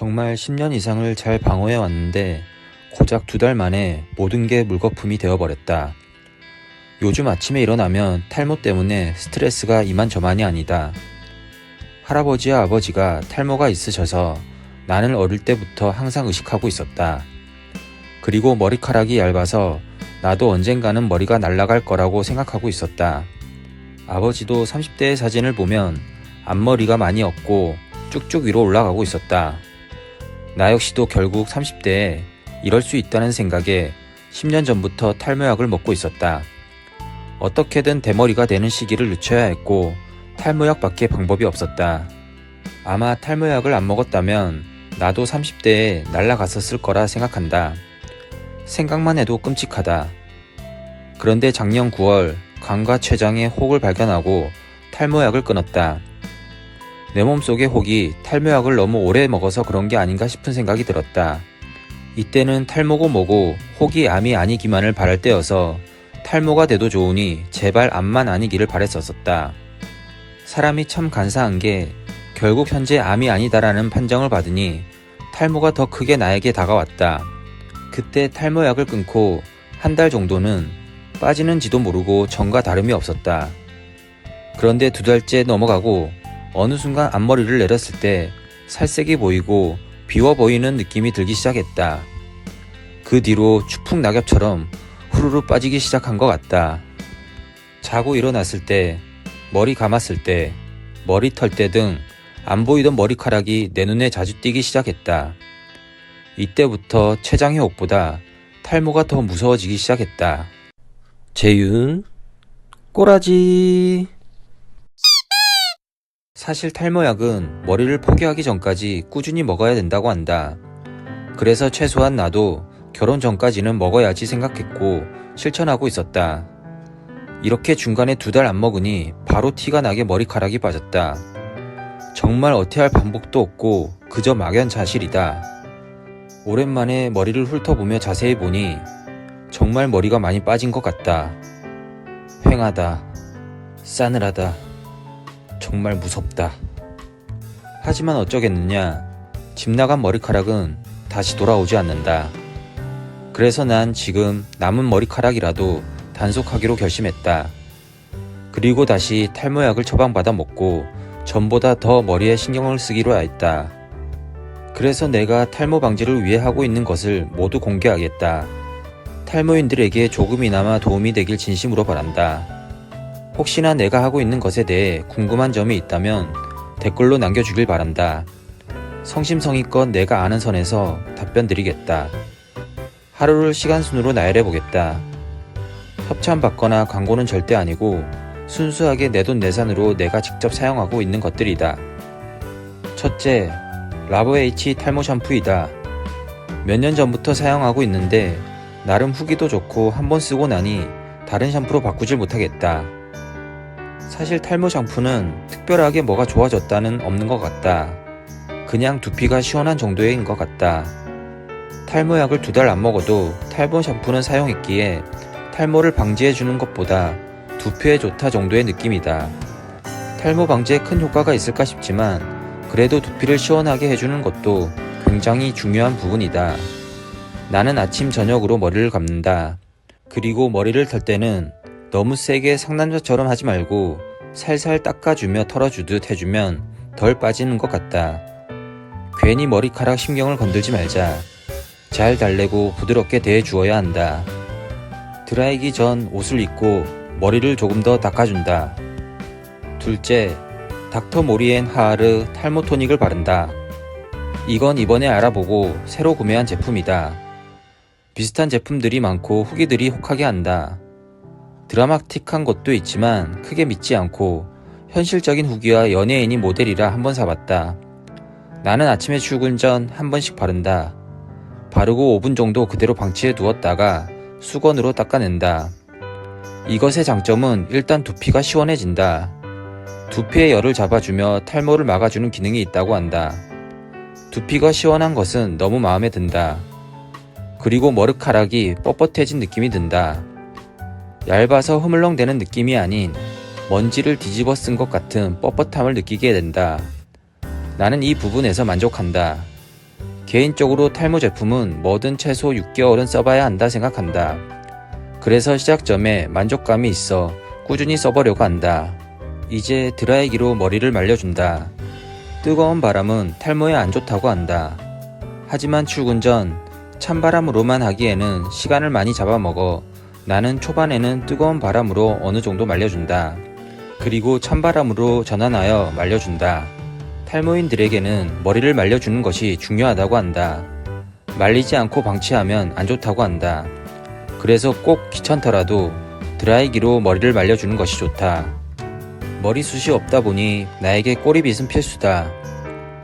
정말 10년 이상을 잘 방어해 왔는데 고작 2달 만에 모든 게 물거품이 되어버렸다. 요즘 아침에 일어나면 탈모 때문에 스트레스가 이만저만이 아니다. 할아버지와 아버지가 탈모가 있으셔서 나는 어릴 때부터 항상 의식하고 있었다. 그리고 머리카락이 얇아서 나도 언젠가는 머리가 날아갈 거라고 생각하고 있었다. 아버지도 30대의 사진을 보면 앞머리가 많이 없고 쭉쭉 위로 올라가고 있었다. 나 역시도 결국 30대에 이럴 수 있다는 생각에 10년 전부터 탈모약을 먹고 있었다. 어떻게든 대머리가 되는 시기를 늦춰야 했고 탈모약밖에 방법이 없었다. 아마 탈모약을 안 먹었다면 나도 30대에 날아갔었을 거라 생각한다. 생각만 해도 끔찍하다. 그런데 작년 9월 간과 췌장에 혹을 발견하고 탈모약을 끊었다. 내 몸속의 혹이 탈모약을 너무 오래 먹어서 그런 게 아닌가 싶은 생각이 들었다. 이때는 탈모고 뭐고 혹이 암이 아니기만을 바랄 때여서 탈모가 돼도 좋으니 제발 암만 아니기를 바랬었었다. 사람이 참 간사한 게 결국 현재 암이 아니다라는 판정을 받으니 탈모가 더 크게 나에게 다가왔다. 그때 탈모약을 끊고 한 달 정도는 빠지는지도 모르고 전과 다름이 없었다. 그런데 2달째 넘어가고 어느 순간 앞머리를 내렸을 때 살색이 보이고 비워 보이는 느낌이 들기 시작했다. 그 뒤로 추풍 낙엽처럼 후루룩 빠지기 시작한 것 같다. 자고 일어났을 때, 머리 감았을 때, 머리 털 때 등 안 보이던 머리카락이 내 눈에 자주 띄기 시작했다. 이때부터 췌장의 혹보다 탈모가 더 무서워지기 시작했다. 재윤, 꼬라지. 사실 탈모약은 머리를 포기하기 전까지 꾸준히 먹어야 된다고 한다. 그래서 최소한 나도 결혼 전까지는 먹어야지 생각했고 실천하고 있었다. 이렇게 중간에 2달 안 먹으니 바로 티가 나게 머리카락이 빠졌다. 정말 어태할 방법도 없고 그저 막연자실이다. 오랜만에 머리를 훑어보며 자세히 보니 정말 머리가 많이 빠진 것 같다. 휑하다. 싸늘하다. 정말 무섭다. 하지만 어쩌겠느냐. 집 나간 머리카락은 다시 돌아오지 않는다. 그래서 난 지금 남은 머리카락이라도 단속하기로 결심했다. 그리고 다시 탈모약을 처방받아 먹고 전보다 더 머리에 신경을 쓰기로 했다. 그래서 내가 탈모 방지를 위해 하고 있는 것을 모두 공개하겠다. 탈모인들에게 조금이나마 도움이 되길 진심으로 바란다. 혹시나 내가 하고 있는 것에 대해 궁금한 점이 있다면 댓글로 남겨주길 바란다. 성심성의껏 내가 아는 선에서 답변 드리겠다. 하루를 시간순으로 나열해보겠다. 협찬받거나 광고는 절대 아니고 순수하게 내돈내산으로 내가 직접 사용하고 있는 것들이다. 첫째, 라보H 탈모 샴푸이다. 몇 년 전부터 사용하고 있는데 나름 후기도 좋고 한번 쓰고 나니 다른 샴푸로 바꾸질 못하겠다. 사실 탈모 샴푸는 특별하게 뭐가 좋아졌다는 없는 것 같다. 그냥 두피가 시원한 정도인 것 같다. 탈모약을 2달 안 먹어도 탈모 샴푸는 사용했기에 탈모를 방지해주는 것보다 두피에 좋다 정도의 느낌이다. 탈모 방지에 큰 효과가 있을까 싶지만 그래도 두피를 시원하게 해주는 것도 굉장히 중요한 부분이다. 나는 아침 저녁으로 머리를 감는다. 그리고 머리를 털 때는 너무 세게 상남자처럼 하지 말고 살살 닦아주며 털어주듯 해주면 덜 빠지는 것 같다. 괜히 머리카락 신경을 건들지 말자. 잘 달래고 부드럽게 대해주어야 한다. 드라이기 전 옷을 입고 머리를 조금 더 닦아준다. 둘째, 닥터 모리앤 하하르 탈모 토닉을 바른다. 이건 이번에 알아보고 새로 구매한 제품이다. 비슷한 제품들이 많고 후기들이 혹하게 한다. 드라마틱한 것도 있지만 크게 믿지 않고 현실적인 후기와 연예인이 모델이라 한번 사봤다. 나는 아침에 출근 전 한 번씩 바른다. 바르고 5분 정도 그대로 방치해 두었다가 수건으로 닦아낸다. 이것의 장점은 일단 두피가 시원해진다. 두피의 열을 잡아주며 탈모를 막아주는 기능이 있다고 한다. 두피가 시원한 것은 너무 마음에 든다. 그리고 머리카락이 뻣뻣해진 느낌이 든다. 얇아서 흐물렁대는 느낌이 아닌 먼지를 뒤집어 쓴 것 같은 뻣뻣함을 느끼게 된다. 나는 이 부분에서 만족한다. 개인적으로 탈모 제품은 뭐든 최소 6개월은 써봐야 한다 생각한다. 그래서 시작점에 만족감이 있어 꾸준히 써보려고 한다. 이제 드라이기로 머리를 말려준다. 뜨거운 바람은 탈모에 안 좋다고 한다. 하지만 출근 전 찬바람으로만 하기에는 시간을 많이 잡아먹어 나는 초반에는 뜨거운 바람으로 어느 정도 말려준다. 그리고 찬바람으로 전환하여 말려준다. 탈모인들에게는 머리를 말려주는 것이 중요하다고 한다. 말리지 않고 방치하면 안 좋다고 한다. 그래서 꼭 귀찮더라도 드라이기로 머리를 말려주는 것이 좋다. 머리숱이 없다 보니 나에게 꼬리빗은 필수다.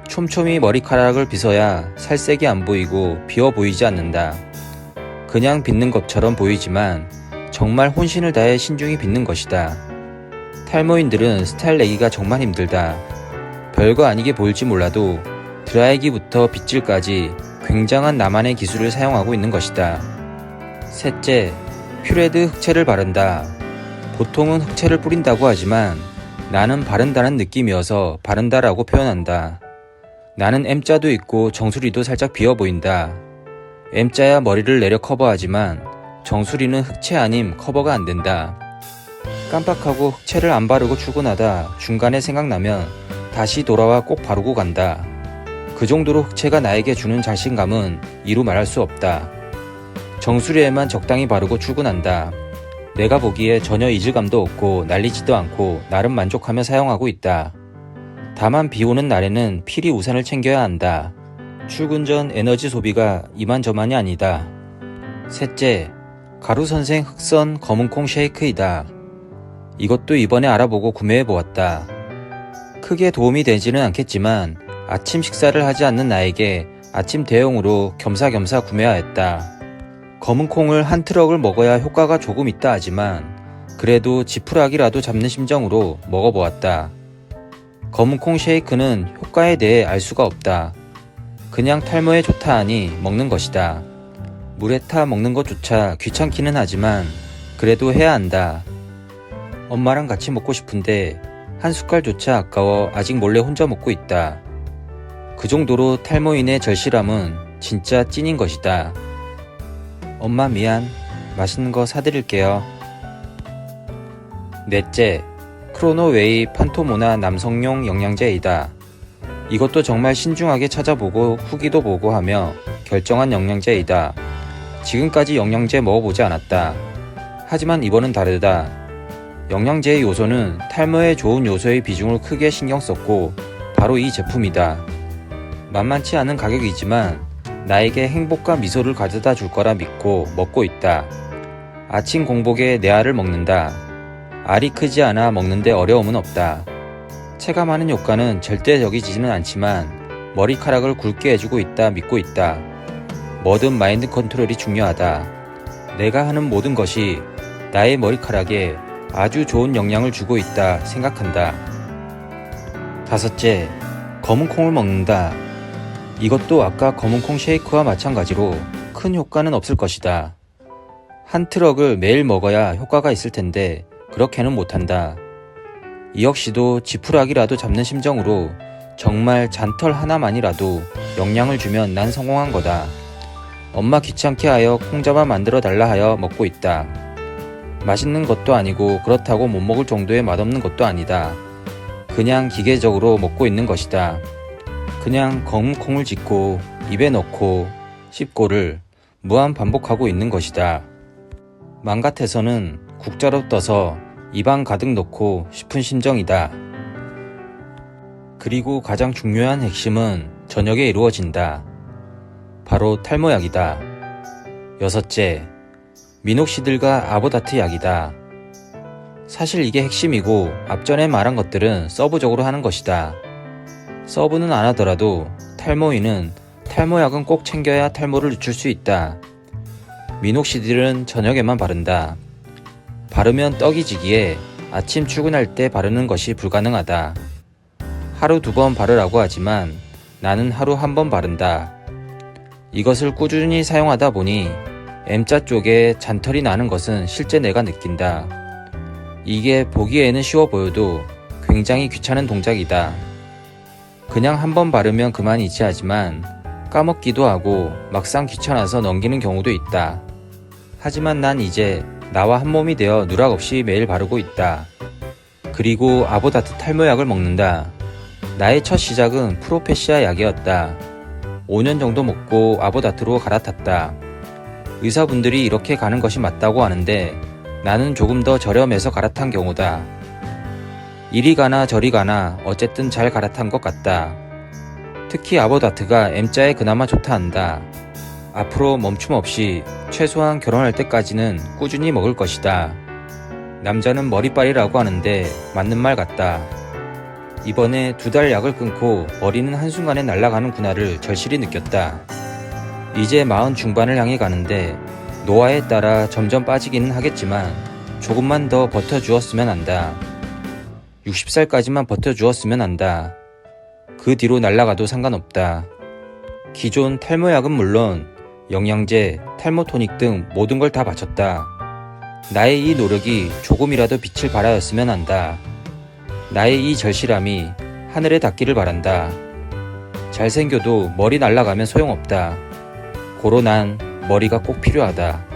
촘촘히 머리카락을 빗어야 살색이 안 보이고 비어 보이지 않는다. 그냥 빗는 것처럼 보이지만 정말 혼신을 다해 신중히 빗는 것이다. 탈모인들은 스타일 내기가 정말 힘들다. 별거 아니게 보일지 몰라도 드라이기부터 빗질까지 굉장한 나만의 기술을 사용하고 있는 것이다. 셋째, 퓨레드 흑채를 바른다. 보통은 흑채를 뿌린다고 하지만 나는 바른다는 느낌이어서 바른다라고 표현한다. 나는 M자도 있고 정수리도 살짝 비어 보인다. M자야 머리를 내려 커버하지만 정수리는 흑채 아님 커버가 안 된다. 깜빡하고 흑채를 안 바르고 출근하다 중간에 생각나면 다시 돌아와 꼭 바르고 간다. 그 정도로 흑채가 나에게 주는 자신감은 이루 말할 수 없다. 정수리에만 적당히 바르고 출근한다. 내가 보기에 전혀 이질감도 없고 날리지도 않고 나름 만족하며 사용하고 있다. 다만 비 오는 날에는 필히 우산을 챙겨야 한다. 출근 전 에너지 소비가 이만저만이 아니다. 셋째, 가루선생 흑선 검은콩 쉐이크이다. 이것도 이번에 알아보고 구매해보았다. 크게 도움이 되지는 않겠지만 아침 식사를 하지 않는 나에게 아침 대용으로 겸사겸사 구매하였다. 검은 콩을 한 트럭을 먹어야 효과가 조금 있다 하지만 그래도 지푸라기라도 잡는 심정으로 먹어보았다. 검은 콩 쉐이크는 효과에 대해 알 수가 없다. 그냥 탈모에 좋다 하니 먹는 것이다. 물에 타 먹는 것조차 귀찮기는 하지만 그래도 해야 한다. 엄마랑 같이 먹고 싶은데 한 숟갈조차 아까워 아직 몰래 혼자 먹고 있다. 그 정도로 탈모인의 절실함은 진짜 찐인 것이다. 엄마 미안. 맛있는 거 사드릴게요. 넷째, 크로노웨이 판토모나 남성용 영양제이다. 이것도 정말 신중하게 찾아보고 후기도 보고 하며 결정한 영양제이다. 지금까지 영양제 먹어보지 않았다. 하지만 이번은 다르다. 영양제의 요소는 탈모에 좋은 요소의 비중을 크게 신경 썼고 바로 이 제품이다. 만만치 않은 가격이지만 나에게 행복과 미소를 가져다 줄 거라 믿고 먹고 있다. 아침 공복에 내 알을 먹는다. 알이 크지 않아 먹는데 어려움은 없다. 체감하는 효과는 절대적이지는 않지만 머리카락을 굵게 해주고 있다 믿고 있다. 뭐든 마인드 컨트롤이 중요하다. 내가 하는 모든 것이 나의 머리카락에 아주 좋은 영향을 주고 있다 생각한다. 다섯째, 검은 콩을 먹는다. 이것도 아까 검은콩 쉐이크와 마찬가지로 큰 효과는 없을 것이다. 한 트럭을 매일 먹어야 효과가 있을 텐데 그렇게는 못한다. 이 역시도 지푸라기라도 잡는 심정으로 정말 잔털 하나만이라도 영양을 주면 난 성공한 거다. 엄마 귀찮게 하여 콩자반 만들어 달라 하여 먹고 있다. 맛있는 것도 아니고 그렇다고 못 먹을 정도의 맛없는 것도 아니다. 그냥 기계적으로 먹고 있는 것이다. 그냥 검은 콩을 짓고 입에 넣고 씹고를 무한 반복하고 있는 것이다. 맘 같아서는 국자로 떠서 입안 가득 넣고 싶은 심정이다. 그리고 가장 중요한 핵심은 저녁에 이루어진다. 바로 탈모약이다. 여섯째, 미녹시딜과 아보다트 약이다. 사실 이게 핵심이고 앞전에 말한 것들은 서브적으로 하는 것이다. 서브는 안 하더라도 탈모인은 탈모약은 꼭 챙겨야 탈모를 늦출 수 있다. 미녹시딜은 저녁에만 바른다. 바르면 떡이 지기에 아침 출근할 때 바르는 것이 불가능하다. 하루 2번 바르라고 하지만 나는 하루 1번 바른다. 이것을 꾸준히 사용하다 보니 M자 쪽에 잔털이 나는 것은 실제 내가 느낀다. 이게 보기에는 쉬워 보여도 굉장히 귀찮은 동작이다. 그냥 1번 바르면 그만이지 하지만 까먹기도 하고 막상 귀찮아서 넘기는 경우도 있다. 하지만 난 이제 나와 한 몸이 되어 누락 없이 매일 바르고 있다. 그리고 아보다트 탈모약을 먹는다. 나의 첫 시작은 프로페시아 약이었다. 5년 정도 먹고 아보다트로 갈아탔다. 의사분들이 이렇게 가는 것이 맞다고 하는데 나는 조금 더 저렴해서 갈아탄 경우다. 이리 가나 저리 가나 어쨌든 잘 갈아탄 것 같다. 특히 아보다트가 M자에 그나마 좋다 한다. 앞으로 멈춤 없이 최소한 결혼할 때까지는 꾸준히 먹을 것이다. 남자는 머리빨이라고 하는데 맞는 말 같다. 이번에 2달 약을 끊고 머리는 한순간에 날아가는구나를 절실히 느꼈다. 이제 40 중반을 향해 가는데 노화에 따라 점점 빠지기는 하겠지만 조금만 더 버텨주었으면 한다. 60살까지만 버텨주었으면 한다. 그 뒤로 날아가도 상관없다. 기존 탈모약은 물론 영양제, 탈모 토닉 등 모든 걸 다 바쳤다. 나의 이 노력이 조금이라도 빛을 발하였으면 한다. 나의 이 절실함이 하늘에 닿기를 바란다. 잘생겨도 머리 날아가면 소용없다. 고로 난 머리가 꼭 필요하다.